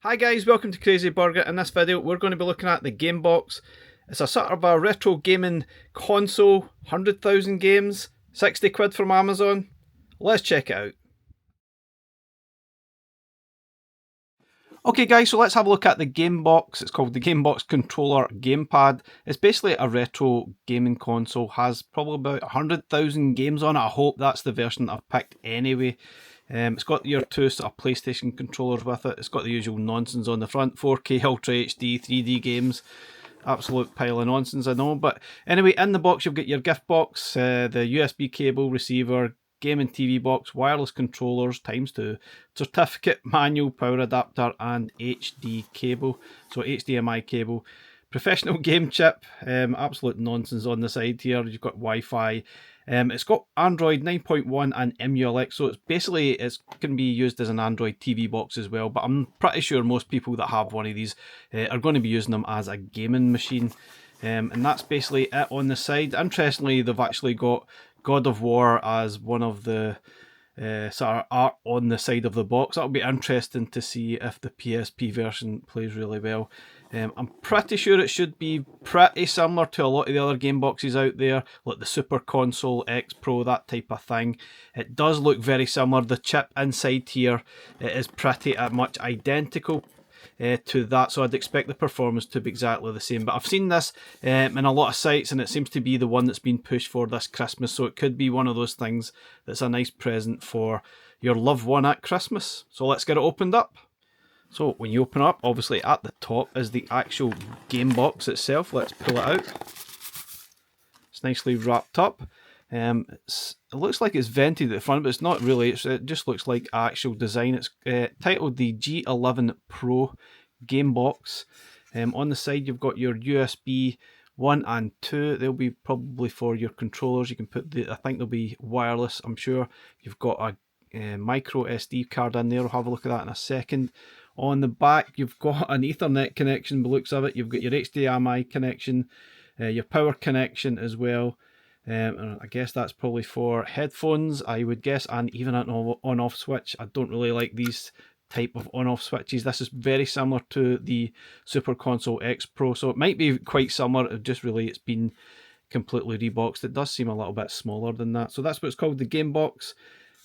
Hi guys, welcome to Crazy Burger. In this video we're going to be looking at the Gamebox. It's a sort of a retro gaming console, 100,000 games, 60 quid from Amazon. Let's check it out. Okay guys, so let's have a look at the Gamebox. It's called the Gamebox Controller Gamepad. It's basically a retro gaming console, has probably about 100,000 games on it. I hope that's the version I've picked anyway. It's got your two sort of PlayStation controllers with it. It's got the usual nonsense on the front, 4K Ultra HD, 3D games. Absolute pile of nonsense, I know. But anyway, in the box you've got your gift box, the USB cable, receiver, game and TV box, wireless controllers ×2, certificate, manual, power adapter and HD cable, so HDMI cable, professional game chip, absolute nonsense on the side here. You've got Wi-Fi. It's got Android 9.1 and Emulation, so it can be used as an Android TV box as well, but I'm pretty sure most people that have one of these are going to be using them as a gaming machine. And that's basically it on the side. Interestingly, they've actually got God of War as one of the sort of art on the side of the box. That'll be interesting to see if the PSP version plays really well. I'm pretty sure it should be pretty similar to a lot of the other game boxes out there, like the Super Console X Pro, that type of thing. It does look very similar. The chip inside here is pretty much identical to that, so I'd expect the performance to be exactly the same. But I've seen this in a lot of sites and it seems to be the one that's been pushed for this Christmas, so it could be one of those things that's a nice present for your loved one at Christmas. So let's get it opened up. So when you open up, obviously at the top is the actual game box itself. Let's pull it out. It's nicely wrapped up. It looks like it's vented at the front, but it's not really. It just looks like actual design. It's titled the G11 Pro Game Box. On the side, you've got your USB 1 and 2. They'll be probably for your controllers. You can put I think they'll be wireless, I'm sure. You've got a micro SD card in there. We'll have a look at that in a second. On the back, you've got an Ethernet connection by the looks of it. You've got your HDMI connection, your power connection as well. And I guess that's probably for headphones, I would guess, and even an on-off switch. I don't really like these type of on-off switches. This is very similar to the Super Console X Pro, so it might be quite similar. It's been completely reboxed. It does seem a little bit smaller than that. So that's what it's called, the Game Box.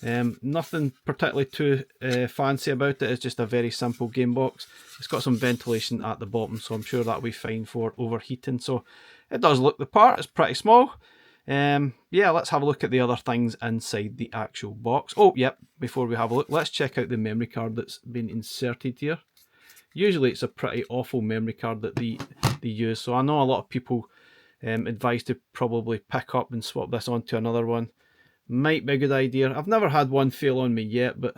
Nothing particularly too fancy about it. It's just a very simple game box. It's got some ventilation at the bottom, so I'm sure that'll be fine for overheating. So it does look the part. It's pretty small. Yeah, let's have a look at the other things inside the actual box. Oh, yep, before we have a look, let's check out the memory card that's been inserted here. Usually it's a pretty awful memory card that they use, so I know a lot of people advise to probably pick up and swap this onto another one. Might be a good idea. I've never had one fail on me yet, but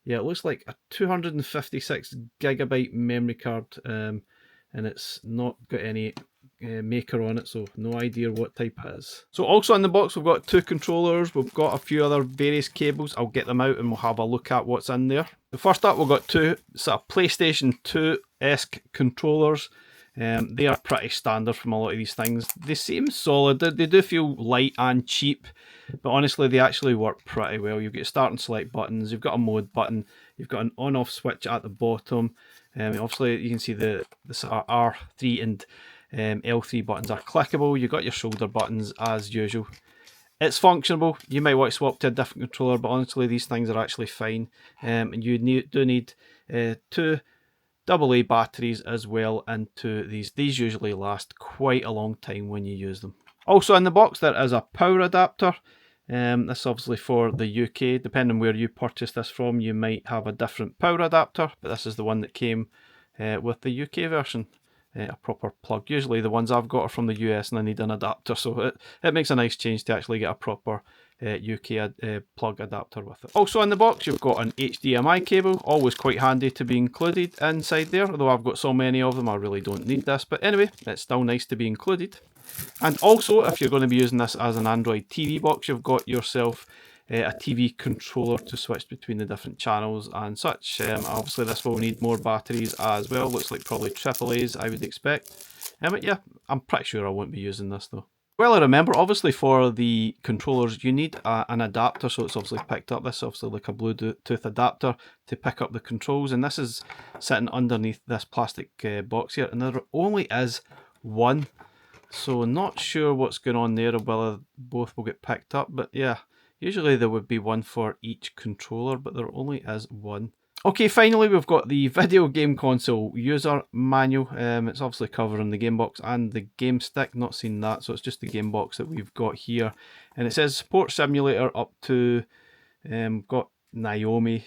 yeah, it looks like a 256 gigabyte memory card, and it's not got any maker on it, so no idea what type it is. So also in the box we've got two controllers, we've got a few other various cables. I'll get them out and we'll have a look at what's in there. First up, we've got two sort of PlayStation 2-esque controllers. They are pretty standard from a lot of these things. They seem solid. They do feel light and cheap, but honestly they actually work pretty well. You've got start and select buttons, you've got a mode button, you've got an on-off switch at the bottom. Obviously you can see the R3 and L3 buttons are clickable. You've got your shoulder buttons as usual. It's functionable. You might want to swap to a different controller, but honestly these things are actually fine. And you do need two AA batteries as well into these. These usually last quite a long time when you use them. Also in the box there is a power adapter. This is obviously for the UK. Depending on where you purchase this from, you might have a different power adapter, but this is the one that came with the UK version. A proper plug. Usually the ones I've got are from the US and I need an adapter, so it makes a nice change to actually get a proper UK plug adapter with it. Also in the box you've got an HDMI cable, always quite handy to be included inside there, although I've got so many of them I really don't need this, but anyway, it's still nice to be included. And also, if you're going to be using this as an Android TV box, you've got yourself a TV controller to switch between the different channels and such. Obviously this will need more batteries as well. Looks like probably AAA's, I would expect. But yeah, I'm pretty sure I won't be using this though. Well, I remember, obviously, for the controllers, you need an adapter, so it's obviously picked up. This is obviously like a Bluetooth adapter to pick up the controls, and this is sitting underneath this plastic box here, and there only is one, so not sure what's going on there, or whether both will get picked up, but yeah, usually there would be one for each controller, but there only is one. Okay, finally we've got the video game console user manual. It's obviously covering the Gamebox and the Game Stick. Not seen that, so it's just the Gamebox that we've got here. And it says support simulator up to, got Naomi,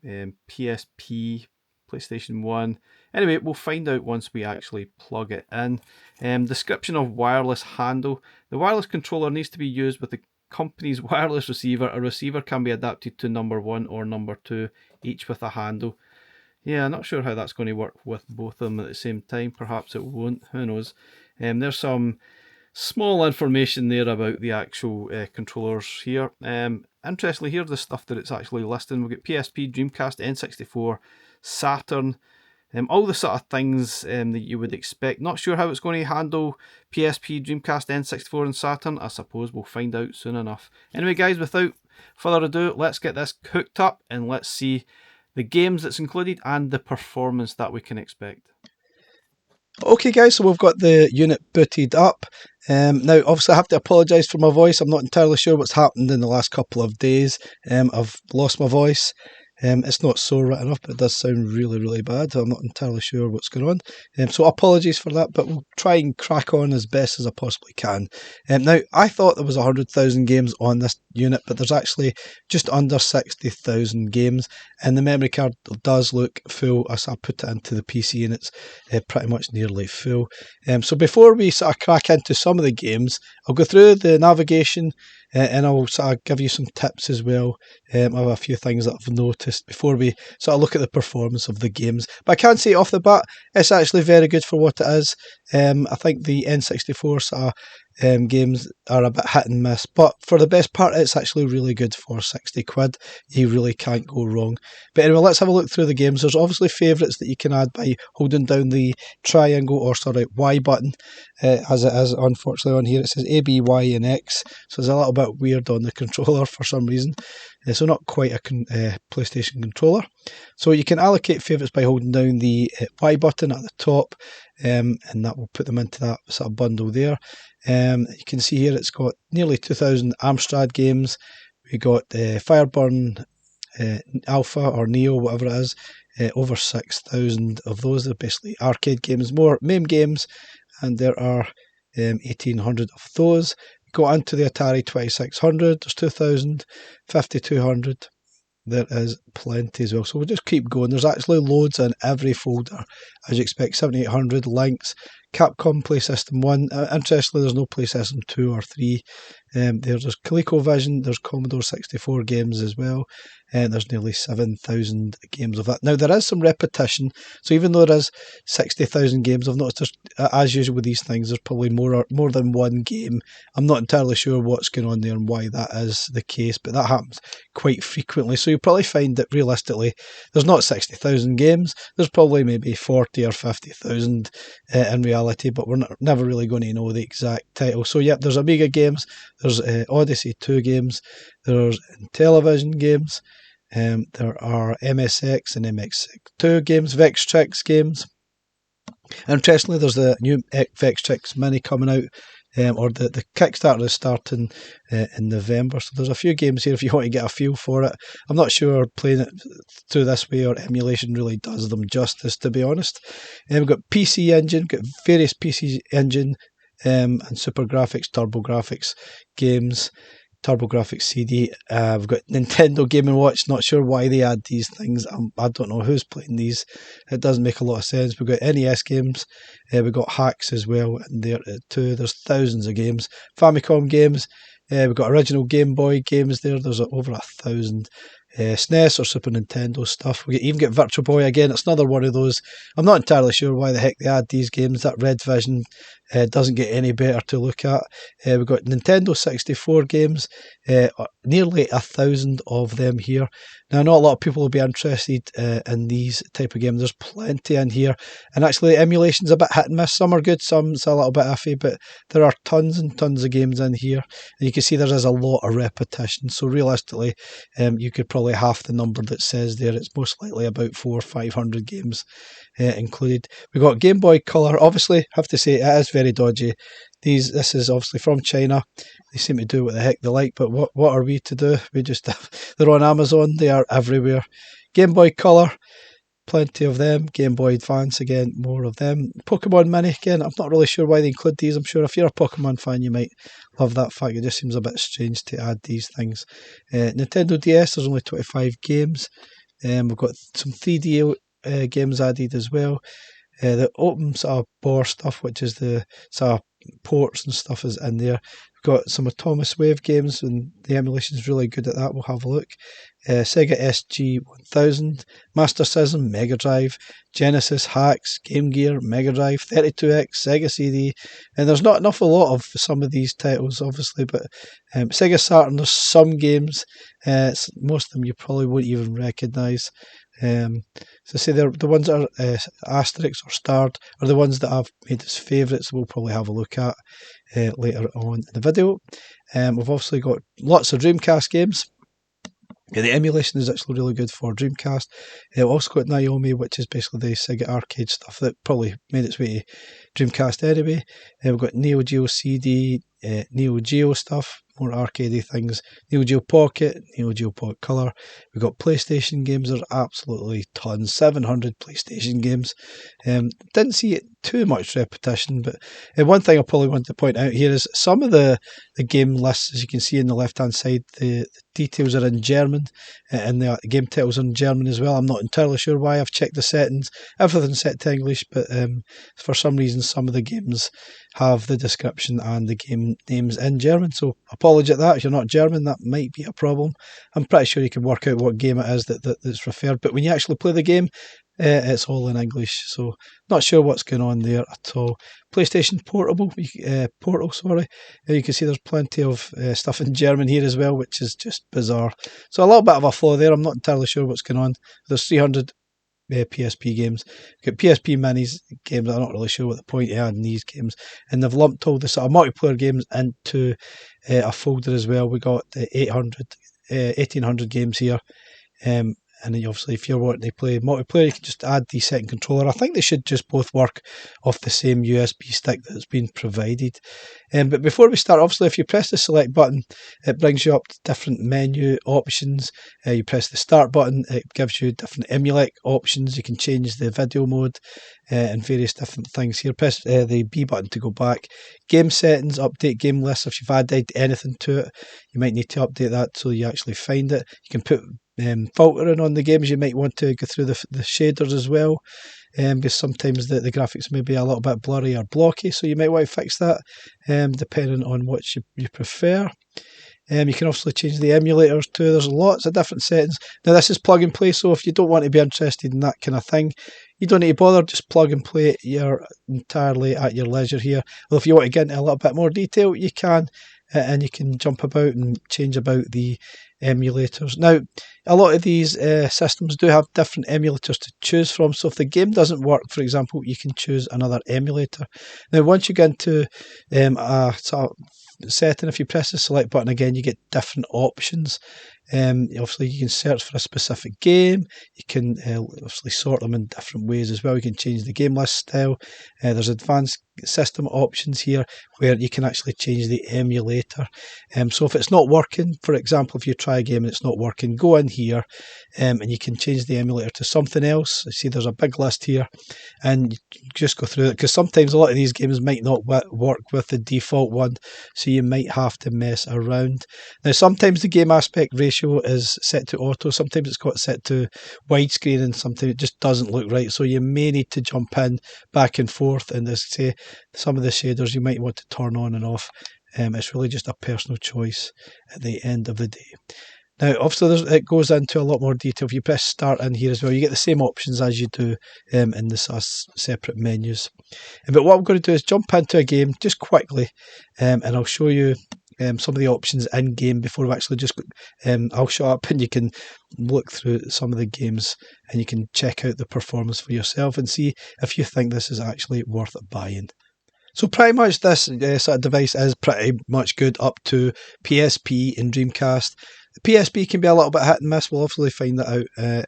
PSP, PlayStation 1. Anyway, we'll find out once we actually plug it in. Description of wireless handle. The wireless controller needs to be used with the company's wireless receiver. A receiver can be adapted to number 1 or number 2, each with a handle. Yeah, I'm not sure how that's going to work with both of them at the same time. Perhaps it won't. Who knows? There's some small information there about the actual controllers here. Interestingly, here's the stuff that it's actually listing. We've got PSP, Dreamcast, N64, Saturn, all the sort of things that you would expect. Not sure how it's going to handle PSP, Dreamcast, N64 and Saturn. I suppose we'll find out soon enough. Anyway guys, without further ado, let's get this hooked up and let's see the games that's included and the performance that we can expect. Okay guys, so we've got the unit booted up. Now obviously I have to apologise for my voice. I'm not entirely sure what's happened in the last couple of days. I've lost my voice. It's not so written up, it does sound really bad. I'm not entirely sure what's going on. So apologies for that, but we'll try and crack on as best as I possibly can. Now, I thought there was 100,000 games on this unit, but there's actually just under 60,000 games, and the memory card does look full as I put it into the PC, and it's pretty much nearly full. So before we sort of crack into some of the games, I'll go through the navigation and I'll sort of give you some tips as well. I have a few things that I've noticed before we sort of look at the performance of the games. But I can say off the bat, it's actually very good for what it is. I think the N64 sort of games are a bit hit and miss, but for the best part, it's actually really good for 60 quid. You really can't go wrong. But anyway, let's have a look through the games. There's obviously favourites that you can add by holding down the triangle, or sorry, Y button, as it is unfortunately on here. It says A, B, Y and X, so it's a little bit weird on the controller for some reason. So not quite a PlayStation controller. So you can allocate favourites by holding down the Y button at the top, and that will put them into that sort of bundle there. You can see here it's got nearly 2,000 Amstrad games. We got Fireburn Alpha or Neo, whatever it is, over 6,000 of those. They're basically arcade games, more MAME games, and there are 1,800 of those. Go into the Atari 2600, there's 2,000, 5,200. There is plenty as well. So we'll just keep going. There's actually loads in every folder, as you expect. 7,800 links. Capcom PlaySystem 1. Interestingly, there's no PlayStation 2 or 3. There's ColecoVision. There's Commodore 64 games as well. And there's nearly 7,000 games of that. Now, there is some repetition. So even though there is 60,000 games, I've noticed there's, as usual with these things, there's probably more than one game. I'm not entirely sure what's going on there and why that is the case, but that happens quite frequently. So you'll probably find that realistically, there's not 60,000 games. There's probably maybe 40 or 50,000 in reality, but we're never really going to know the exact title. So yep, there's Amiga games, there's Odyssey 2 games, there's Intellivision games, there are MSX and MX2 games, Vextrix games. Interestingly, there's the new Vextrix Mini coming out, or the Kickstarter is starting in November. So there's a few games here if you want to get a feel for it. I'm not sure playing it through this way or emulation really does them justice, to be honest. We've got PC Engine, got various PC Engine and Super Graphics, Turbo Graphics games. TurboGrafx CD. We've got Nintendo Game & Watch. Not sure why they add these things. I don't know who's playing these. It doesn't make a lot of sense. We've got NES games. We've got hacks as well in there too. There's thousands of games. Famicom games. We've got original Game Boy games there. There's over 1,000. SNES or Super Nintendo stuff. We even get Virtual Boy again. It's another one of those. I'm not entirely sure why the heck they add these games. That Red Vision doesn't get any better to look at. We've got Nintendo 64 games, nearly 1,000 of them here. Now, not a lot of people will be interested in these type of games. There's plenty in here, and actually emulation's a bit hit and miss. Some are good, some's a little bit iffy, but there are tons and tons of games in here, and you can see there is a lot of repetition. So realistically, you could probably half the number that says there. It's most likely about 400 or 500 games included. We've got Game Boy Color. Obviously, have to say it is very dodgy. This is obviously from China. They seem to do what the heck they like, but what are we to do? We just they're on Amazon. They are everywhere. Game Boy Color, plenty of them. Game Boy Advance, again, more of them. Pokemon Mini, again, I'm not really sure why they include these. I'm sure if you're a Pokemon fan, you might love that fact. It just seems a bit strange to add these things. Nintendo DS, there's only 25 games. We've got some 3D games added as well. The open sort of bore stuff, which is the sort of ports and stuff, is in there. We've got some Atomic Wave games, and the emulation is really good at that. We'll have a look. Sega SG-1000, Master System, Mega Drive, Genesis, Hacks, Game Gear, Mega Drive, 32X, Sega CD, and there's not enough a lot of some of these titles, obviously, but Sega Saturn, there's some games, most of them you probably won't even recognise. So I say the ones that are asterisks or starred are the ones that I've made as favourites. We'll probably have a look at later on in the video. We've obviously got lots of Dreamcast games. Yeah, the emulation is actually really good for Dreamcast. We've also got Naomi, which is basically the Sega arcade stuff that probably made its way to Dreamcast anyway. We've got Neo Geo CD, Neo Geo stuff, more arcadey things. Neo Geo Pocket, Neo Geo Pocket Color. We've got PlayStation games. There's absolutely tons, 700 PlayStation games. Didn't see it too much repetition, but one thing I probably want to point out here is some of the game lists, as you can see in the left hand side, the details are in German, and the game titles are in German as well. I'm not entirely sure why. I've checked the settings, everything's set to English, but for some reason some of the games have the description and the game names in German, so apology at that. If you're not German, that might be a problem. I'm pretty sure you can work out what game it is that's referred, but when you actually play the game, it's all in English, so not sure what's going on there at all. PlayStation Portable, Portal, you can see there's plenty of stuff in German here as well, which is just bizarre. So a little bit of a flaw there. I'm not entirely sure what's going on. There's 300 PSP games. We've got PSP Minis games. I'm not really sure what the point of adding these games. And they've lumped all the sort of multiplayer games into a folder as well. We got the 1800 games here. And then obviously if you're wanting to play multiplayer, you can just add the second controller. I think they should just both work off the same USB stick that's been provided. But before we start, obviously if you press the select button, it brings you up to different menu options. You press the start button, it gives you different emulate options. You can change the video mode and various different things here. Press the B button to go back. Game settings, update game list. If you've added anything to it, you might need to update that so you actually find it. You can put filtering on the games. You might want to go through the shaders as well, because sometimes the graphics may be a little bit blurry or blocky, so you might want to fix that depending on what you prefer. You can also change the emulators too. There's lots of different settings. Now this is plug and play, so if you don't want to be interested in that kind of thing, you don't need to bother. Just plug and play. You're entirely at your leisure here. Well, if you want to get into a little bit more detail, you can, and you can jump about and change about the emulators. Now, a lot of these systems do have different emulators to choose from, so if the game doesn't work, for example, you can choose another emulator. Now, once you get into a sort of setting, if you press the select button again, you get different options. Obviously you can search for a specific game. You can obviously sort them in different ways as well. You can change the game list style. There's advanced system options here where you can actually change the emulator. So if it's not working, for example, if you try a game and it's not working, go in here and you can change the emulator to something else. You see there's a big list here, and you just go through it, because sometimes a lot of these games might not work with the default one, so you might have to mess around. Now sometimes the game aspect ratio is set to auto, sometimes it's got set to widescreen, and sometimes it just doesn't look right, so you may need to jump in back and forth. And as I say, some of the shaders you might want to turn on and off. It's really just a personal choice at the end of the day. Now, obviously, it goes into a lot more detail. If you press start in here as well, you get the same options as you do in the separate menus. But what I'm going to do is jump into a game just quickly, and I'll show you some of the options in game before we actually just. I'll show up and you can look through some of the games and you can check out the performance for yourself and see if you think this is actually worth buying. So pretty much this sort of device is pretty much good up to PSP and Dreamcast. The PSP can be a little bit hit and miss. We'll obviously find that out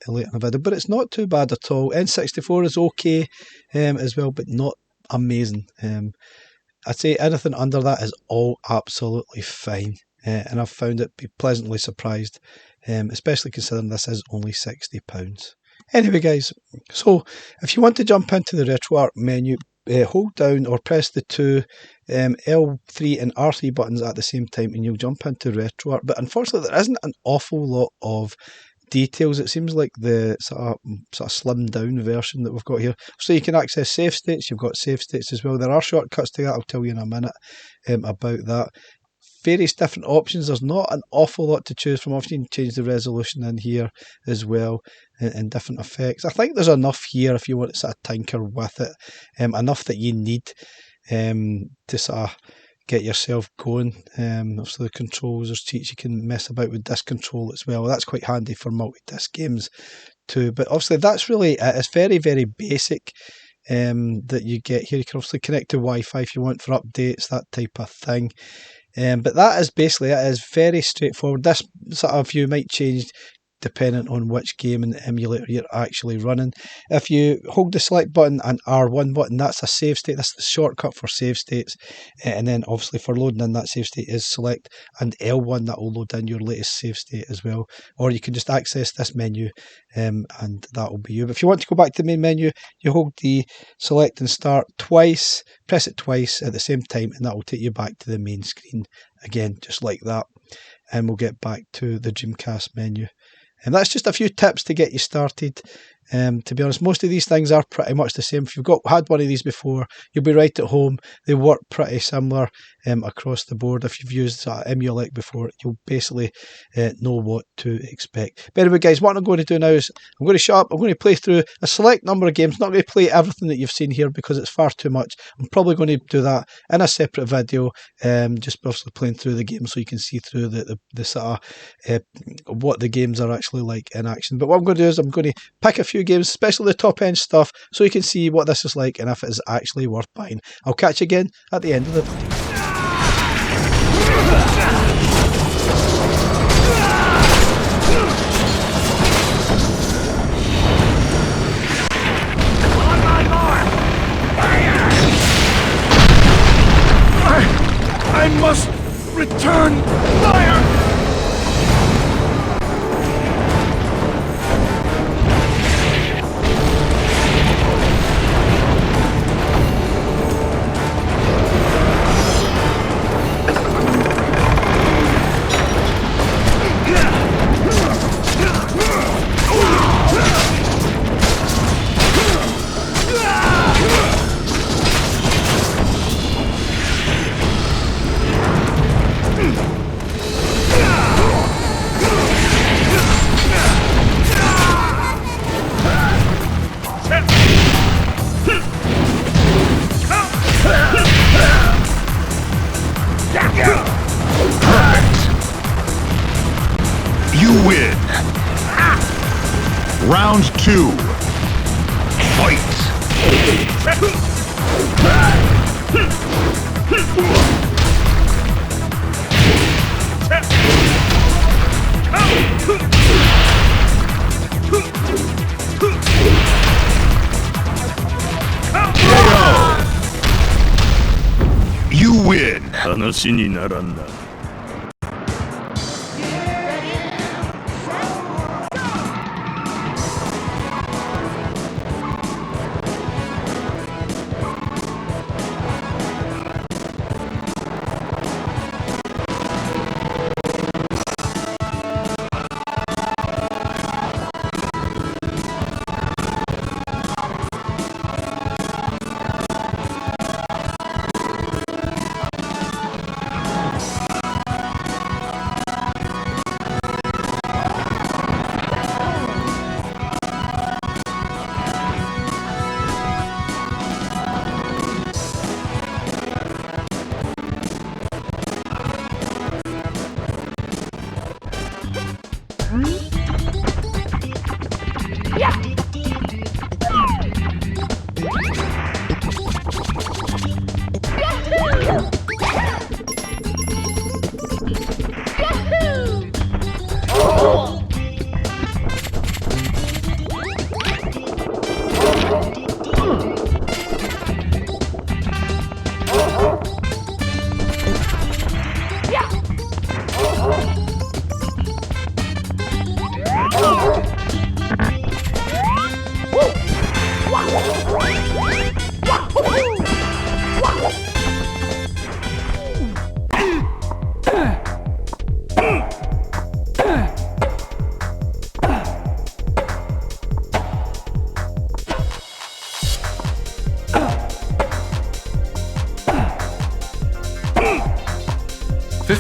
later in the video, but it's not too bad at all. N64 is okay as well, but not amazing. I'd say anything under that is all absolutely fine, and I've found it be pleasantly surprised, especially considering this is only £60. Anyway, guys, so if you want to jump into the RetroArch menu, hold down or press the two L3 and R3 buttons at the same time and you'll jump into RetroArch. But unfortunately, there isn't an awful lot of details. It seems like the sort of slimmed down version that we've got here. So you can access save states. You've got save states as well. There are shortcuts to that. I'll tell you in a minute about that. Various different options. There's not an awful lot to choose from. Obviously, you can change the resolution in here as well and different effects. I think there's enough here if you want to sort of tinker with it. Enough that you need to sort of get yourself going. Obviously, the controls, there's cheats. You can mess about with disc control as well. That's quite handy for multi-disc games too. But obviously, that's really it. It's very, very basic. That you get here. You can obviously connect to Wi-Fi if you want for updates, that type of thing. But that is basically it. Is very straightforward. This sort of view might change depending on which game and emulator you're actually running. If you hold the select button and R1 button, that's a save state. That's the shortcut for save states. And then obviously for loading in that save state is select and L1. That will load in your latest save state as well. Or you can just access this menu and that will be you. But if you want to go back to the main menu, you hold the select and start twice, press it twice at the same time, and that will take you back to the main screen again, just like that. And we'll get back to the Dreamcast menu. And that's just a few tips to get you started. To be honest, most of these things are pretty much the same. If you've had one of these before, you'll be right at home. They work pretty similar across the board. If you've used Emulate before, you'll basically know what to expect. But anyway, guys, what I'm going to do now is I'm going to shut up. I'm going to play through a select number of games. I'm not going to play everything that you've seen here because it's far too much. I'm probably going to do that in a separate video, just obviously playing through the game so you can see through the sort of what the games are actually like in action. But what I'm going to do is I'm going to pick a few games, especially the top end stuff, so you can see what this is like and if it is actually worth buying. I'll catch you again at the end of the video. I must return fire! Round 2. Fight! You win! 話にならんな。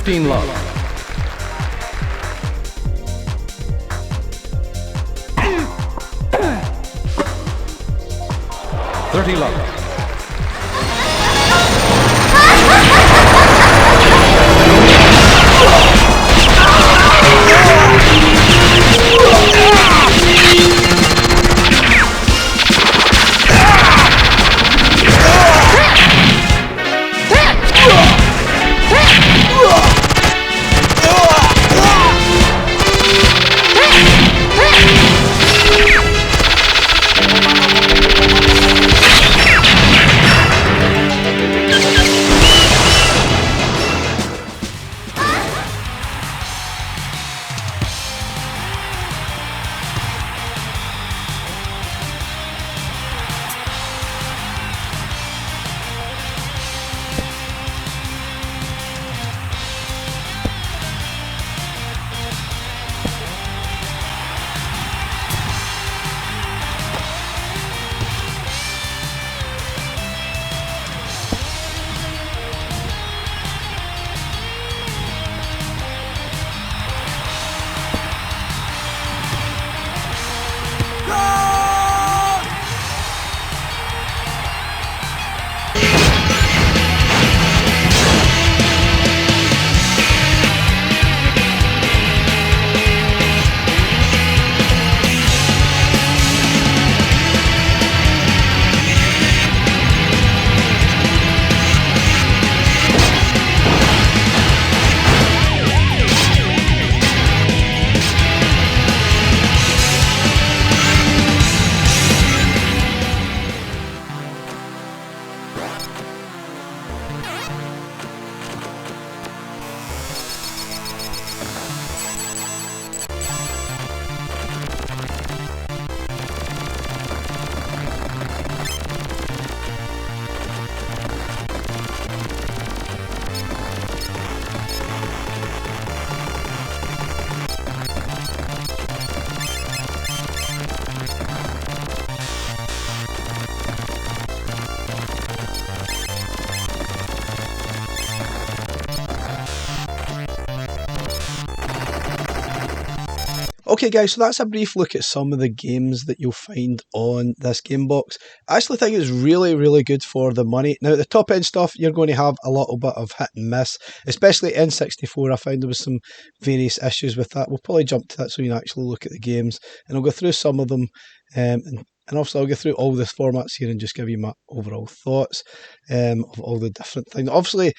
15 love. 30 love. Okay guys, so that's a brief look at some of the games that you'll find on this Gamebox. I actually think it's really good for the money. Now the top end stuff, you're going to have a little bit of hit and miss, especially N64. I found there was some various issues with that. We'll probably jump to that so you can actually look at the games, and I'll go through some of them, and also I'll go through all the formats here and just give you my overall thoughts of all the different things. Obviously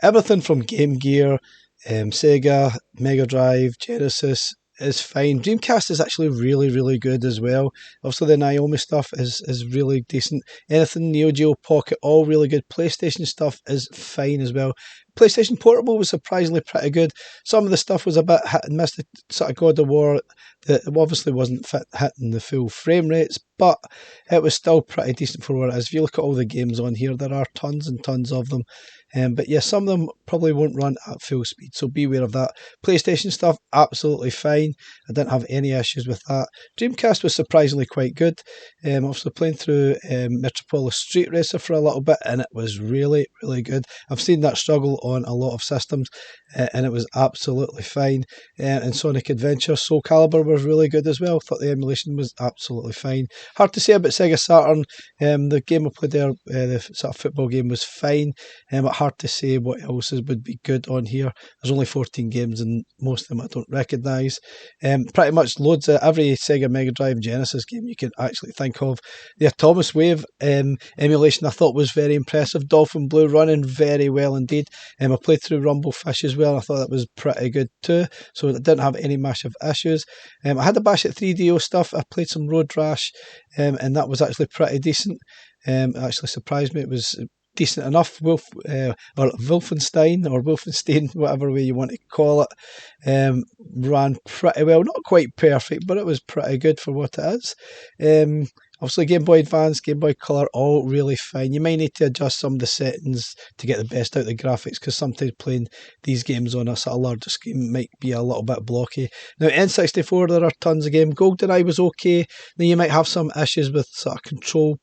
everything from Game Gear, Sega, Mega Drive, Genesis is fine. Dreamcast is actually really good as well. Also the Naomi stuff is really decent. Anything Neo Geo Pocket, all really good. PlayStation stuff is fine as well. PlayStation Portable was surprisingly pretty good. Some of the stuff was a bit hit and miss. The sort of God of War, that obviously wasn't hitting the full frame rates, but it was still pretty decent for what it is. If you look at all the games on here, there are tons and tons of them. But yeah, some of them probably won't run at full speed, so beware of that. PlayStation stuff, absolutely fine. I didn't have any issues with that. Dreamcast was surprisingly quite good. Obviously playing through Metropolis Street Racer for a little bit, and it was really good. I've seen that struggle on a lot of systems, and it was absolutely fine. And Sonic Adventure, Soul Calibur was really good as well. Thought the emulation was absolutely fine. Hard to say about Sega Saturn. The game I played there, the sort of football game, was fine. But hard to say what else would be good on here. There's only 14 games and most of them I don't recognise. Pretty much loads of every Sega Mega Drive Genesis game you can actually think of. The Atomic Wave emulation I thought was very impressive. Dolphin Blue running very well indeed. I played through Rumble Fish as well. I thought that was pretty good too, so I didn't have any massive issues. I had a bash at 3DO stuff. I played some Road Rash, and that was actually pretty decent. It actually surprised me. It was decent enough. Or Wolfenstein, or Wolfenstein, whatever way you want to call it, ran pretty well. Not quite perfect, but it was pretty good for what it is. Obviously Game Boy Advance, Game Boy Color, all really fine. You might need to adjust some of the settings to get the best out of the graphics, because sometimes playing these games on a sort of larger screen might be a little bit blocky. Now N64, there are tons of games. GoldenEye was okay. Now you might have some issues with sort of control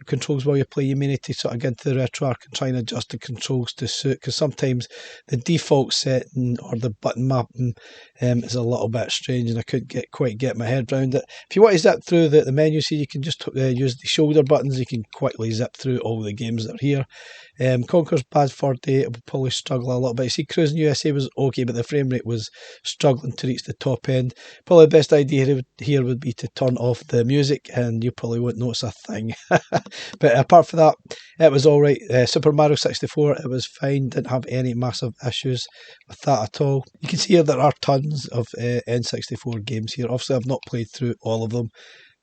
controls while you play. You may need to sort of get into the RetroArch and try and adjust the controls to suit, because sometimes the default setting or the button mapping is a little bit strange, and I couldn't quite get my head around it. If you want to zip through the menus here, you can just use the shoulder buttons. You can quickly zip through all the games that are here. Conker's Bad Fur Day, it would probably struggle a little bit. See, Cruising USA was okay, but the frame rate was struggling to reach the top end. Probably the best idea here would be to turn off the music, and you probably won't notice a thing. But apart from that, it was alright. Super Mario 64, it was fine. Didn't have any massive issues with that at all. You can see here there are tons of N64 games here. Obviously, I've not played through all of them.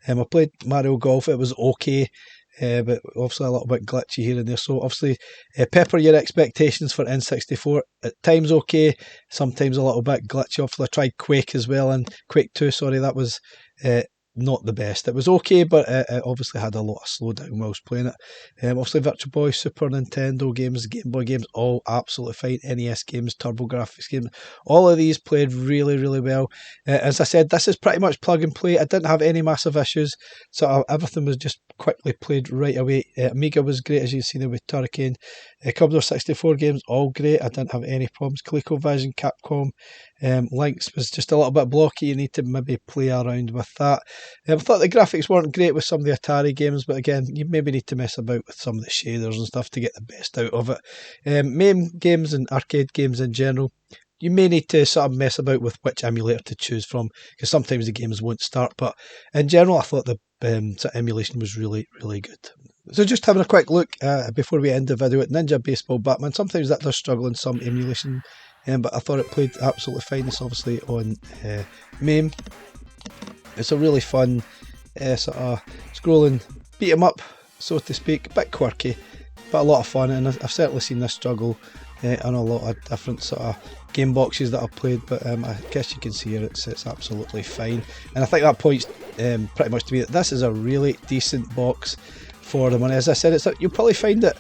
I played Mario Golf, it was okay. But obviously a little bit glitchy here and there. So obviously pepper your expectations for N64. At times okay, sometimes a little bit glitchy. Obviously I tried Quake as well, and Quake 2, sorry, that was not the best. It was okay, but it obviously had a lot of slowdown while I was playing it. Obviously Virtual Boy, Super Nintendo games, Game Boy games, all absolutely fine. NES games, TurboGrafx games, all of these played really, really well. As I said, this is pretty much plug and play. I didn't have any massive issues, so everything was just quickly played right away. Amiga was great, as you've seen with Turricane. Commodore 64 games, all great. I didn't have any problems. ColecoVision, Capcom, Lynx was just a little bit blocky. You need to maybe play around with that. I thought the graphics weren't great with some of the Atari games, but again, you maybe need to mess about with some of the shaders and stuff to get the best out of it. MAME games and arcade games in general, you may need to sort of mess about with which emulator to choose from, because sometimes the games won't start. But in general, I thought the sort of emulation was really, really good. So just having a quick look before we end the video at Ninja Baseball Batman. Sometimes that does struggle in some emulation, but I thought it played absolutely fine. It's obviously on MAME. It's a really fun sort of scrolling beat 'em up, so to speak. A bit quirky, but a lot of fun, and I've certainly seen this struggle on a lot of different sort of game boxes that I've played, but I guess you can see here it's absolutely fine. And I think that points pretty much to me that this is a really decent box for the money. As I said, you'll probably find it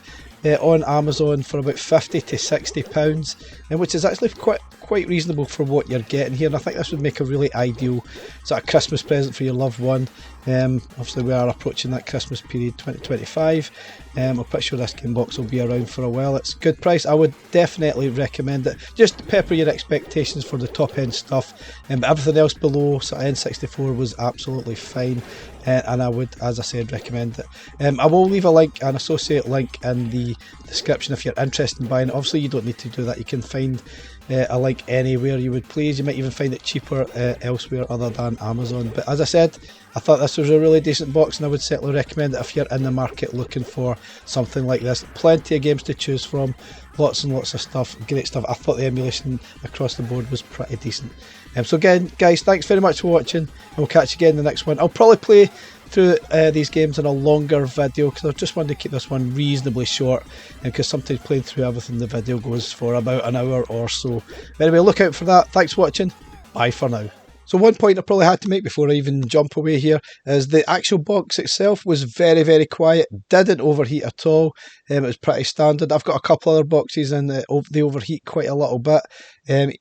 on Amazon for about £50 to £60, which is actually quite reasonable for what you're getting here, and I think this would make a really ideal sort of Christmas present for your loved one. Obviously we are approaching that Christmas period 2025. I'm pretty sure this game box will be around for a while. It's a good price. I would definitely recommend it. Just pepper your expectations for the top end stuff, but everything else below sort of N64 was absolutely fine, and I would, as I said, recommend it. I will leave a link, an associate link, in the description if you're interested in buying it. Obviously you don't need to do that. You can find a link anywhere you would please. You might even find it cheaper elsewhere other than Amazon. But as I said, I thought this was a really decent box, and I would certainly recommend it if you're in the market looking for something like this. Plenty of games to choose from, lots and lots of stuff, great stuff. I thought the emulation across the board was pretty decent. So again, guys, thanks very much for watching, and we'll catch you again in the next one. I'll probably play through these games in a longer video, because I just wanted to keep this one reasonably short, because sometimes playing through everything, the video goes for about an hour or so. But anyway, look out for that. Thanks for watching. Bye for now. So one point I probably had to make before I even jump away here is the actual box itself was very, very quiet, didn't overheat at all. It was pretty standard. I've got a couple other boxes and they overheat quite a little bit, and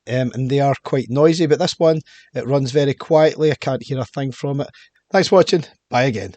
they are quite noisy, but this one, it runs very quietly. I can't hear a thing from it. Thanks for watching. Bye again.